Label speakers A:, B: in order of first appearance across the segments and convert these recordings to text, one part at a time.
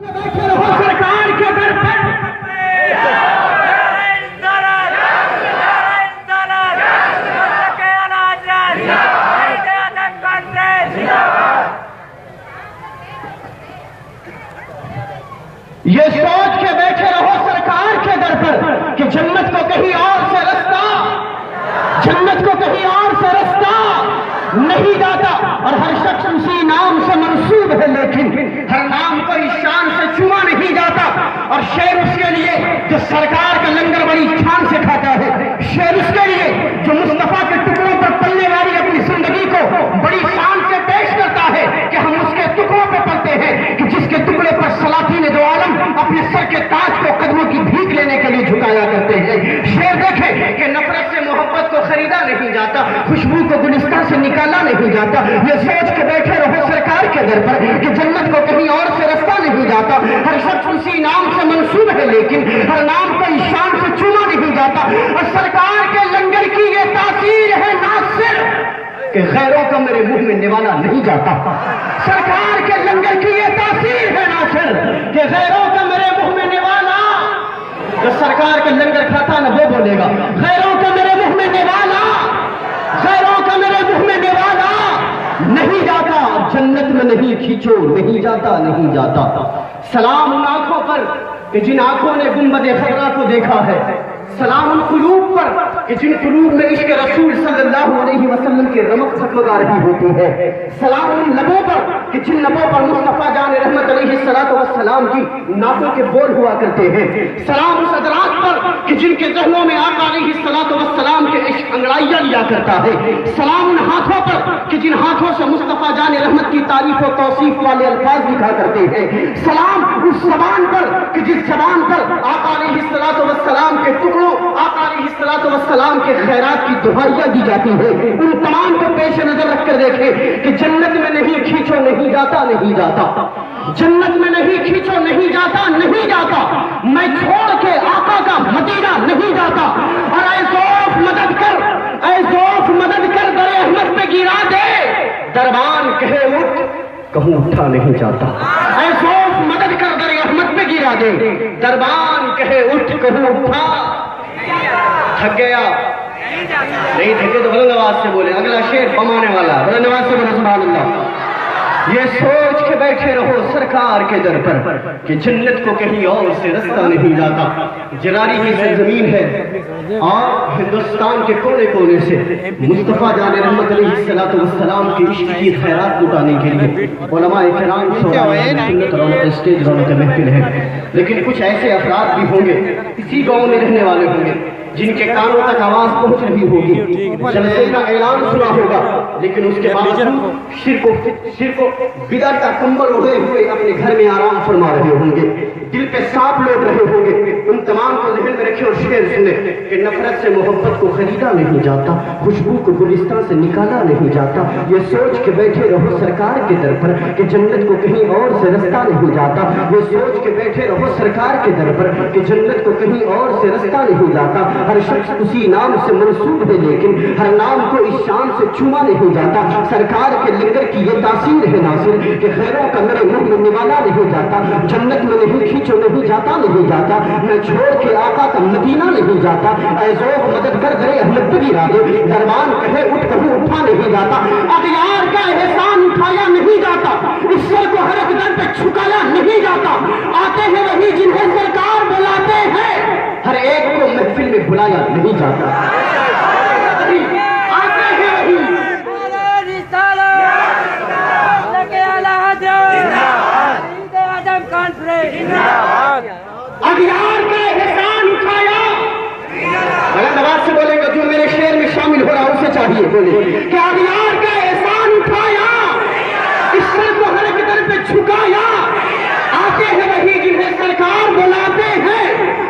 A: بیٹھے رہو سرکار کے در پر یہ سوچ کے بیٹھے رہو سرکار کے در پر کہ جنت کو کہیں اور سے رستہ نہیں جاتا، اور ہر شخص اسی نام سے منسوب ہے، لیکن ہر نام کو اس شان سے چوما نہیں جاتا۔ اور شیر اس کے لیے جو سرکار کا لنگر بڑی شان سے کھاتا ہے، شیر اس کے لیے جو مصطفیٰ کے ٹکڑوں پر پلنے والی اپنی زندگی کو بڑی شان سے پیش کرتا ہے کہ ہم اس کے ٹکڑوں پہ پلتے ہیں، کہ جس کے ٹکڑے پر سلاطین دو عالم اپنے سر کے تاج کو قدموں کی بھیک لینے کے لیے جھکایا کرتے ہیں۔ شیر دیکھے کہ نفرت سے محبت کو خریدا نہیں جاتا، خوشبو کو گلستان سے نکالا نہیں جاتا۔ یہ سوچ کے بیٹھے رہو سرکار کے در پر کہ جنت کو کہیں اور سے رستہ نہیں جاتا، ہر شخص اسی نام سے منسوب ہے، لیکن ہر نام کو اس شان سے چوما نہیں جاتا۔ اور سرکار کے لنگر کی یہ تاثیر ہے ناصر کہ غیروں کا میرے منہ میں نوالا نہیں جاتا۔ سرکار کے لنگر کی یہ تاثیر ہے ناصر کہ غیروں کا میرے منہ میں نوالا، جو سرکار کے لنگر کھاتا نہ وہ بولے گا غیروں کا میرے منہ میں نوالا، غیروں کا میرے منہ میں نوالا نہیں جاتا۔ جنت میں نہیں کھینچو، نہیں جاتا، نہیں جاتا۔ سلام ان آنکھوں پر کہ جن آنکھوں نے گنبد خضرا کو دیکھا ہے، سلام ان قلوب پر کہ جن قلوب میں عشق رسول صلی اللہ علیہ وسلم کی رمق جھگمگا رہی ہوتی ہے، سلام ان لبوں پر کہ جن لبوں پر مصطفیٰ جان رحمت علیہ السلام کی ناطوں کے بول ہوا کرتے ہیں، سلام اس ادراک پر کہ جن کے ذہنوں میں آقا علیہ السلام کے عشق انگڑائیاں لیا کرتا ہے، سلام ان ہاتھوں پر کہ جن ہاتھوں سے مصطفیٰ جان رحمت کی تعریف و توصیف والے الفاظ لکھا کرتے ہیں، سلام اس زبان پر کہ جس زبان پر آقا علیہ السلام کے ٹکڑوں، آقا علیہ السلام کے خیرات کی دعائیاں دی جاتی ہیں۔ ان تمام کو پیش نظر رکھ کر دیکھیں کہ جنت میں نہیں کھینچو، نہیں جاتا، نہیں جاتا۔ جنت میں نہیں کھینچو، نہیں جاتا، نہیں جاتا۔ میں چھوڑ کے آقا کا مدینہ نہیں جاتا۔ اور اے ذوف مدد کر، اے ذوف مدد کر، در احمد پہ گرا دے، دربان کہے اٹھ، کہوں اٹھا نہیں جاتا۔ اے ذوف مدد کر، در احمد پہ گرا دے، دربان کہے اٹھ، کہوں اٹھا۔ تھک گیا نہیں تھکے تو بلند آواز سے بولے، اگلا شعر بمانے والا، بلند آواز سے بولے سبحان اللہ۔ یہ سوچ کے بیٹھے رہو سرکار کے در پر کہ جنت کو کہیں اور سے رستہ نہیں جاتا۔ جراری کی سرزمین ہے اور ہندوستان کے کونے کونے سے مصطفیٰ جان رحمت علیہ السلام کے عشق کی خیرات لٹانے کے لیے علماء کرام سنت رونق اسٹیج رونق محفل ہے، لیکن کچھ ایسے افراد بھی ہوں گے، اسی گاؤں میں رہنے والے ہوں گے، جن کے کانوں تک آواز پہنچ رہی ہوگی، جلسے کا اعلان سنا ہوگا، لیکن اس کے باوجود شرک و بدعت کا کمبل اڑے ہوئے اپنے گھر میں آرام فرما رہے ہوں گے، دل پہ سانپ لوٹ رہے ہوں گے۔ ان تمام کو ذہن میں رکھے اور شعر سنے کہ نفرت سے محبت کو خریدا نہیں جاتا، خوشبو کو گلستان سے نکالا نہیں جاتا۔ یہ سوچ کے بیٹھے رہو سرکار کے در پر کہ جنت کو کہیں اور سے رستہ نہیں جاتا۔ یہ سوچ کے بیٹھے رہو سرکار کے در پر کہ جنت کو کہیں اور سے رستہ نہیں جاتا۔ ہر شخص اسی نام سے منسوب ہے، لیکن ہر نام کو اس شان سے چوما نہیں جاتا۔ سرکار کے لنگر کی یہ تاثیر ہے ناصر کہ غیروں کا میرے منہ میں نوالا نہیں جاتا۔ جنت میں نہیں کھینچو، نہیں جاتا، نہیں جاتا۔ میں چھوڑ کے آقا کا مدینہ نہیں جاتا۔ اے ذوق مدد کر درے احمد پہ گرا دے، دربان کہے اٹھ، کہوں اٹھا نہیں جاتا۔ اغیار کا احسان اٹھایا نہیں جاتا، اس سر کو ہر اقدار پہ چھکایا نہیں جاتا۔ آتے ہیں وہی جنہیں سرکار بلاتے ہیں، ہر ایک کو محفل میں بلایا نہیں جاتا۔ آتے ہیں وہی اغیار کا احسان اٹھایا۔ بلند آواز سے بولیں گے، جو میرے شعر میں شامل ہو رہا اسے چاہیے بولے کہ اغیار کا احسان اٹھایا، اس سر کو ہر قدر پہ جھکایا۔ آتے ہیں وہی جنہیں سرکار بلاتے ہیں،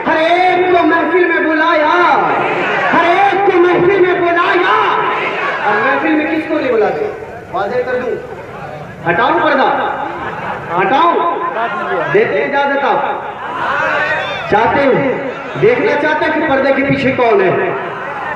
A: ہر ایک کو محفل میں بلایا، ہر ایک کو محفل میں بلایا۔ اور محفل میں کس کو نہیں بلاتے؟ واضح کر دوں، ہٹاؤں پردہ، ہٹاؤں، دیتے اجازت آپ چاہتے ہیں، دیکھنا چاہتے ہیں کہ پردے کے پیچھے کون ہے؟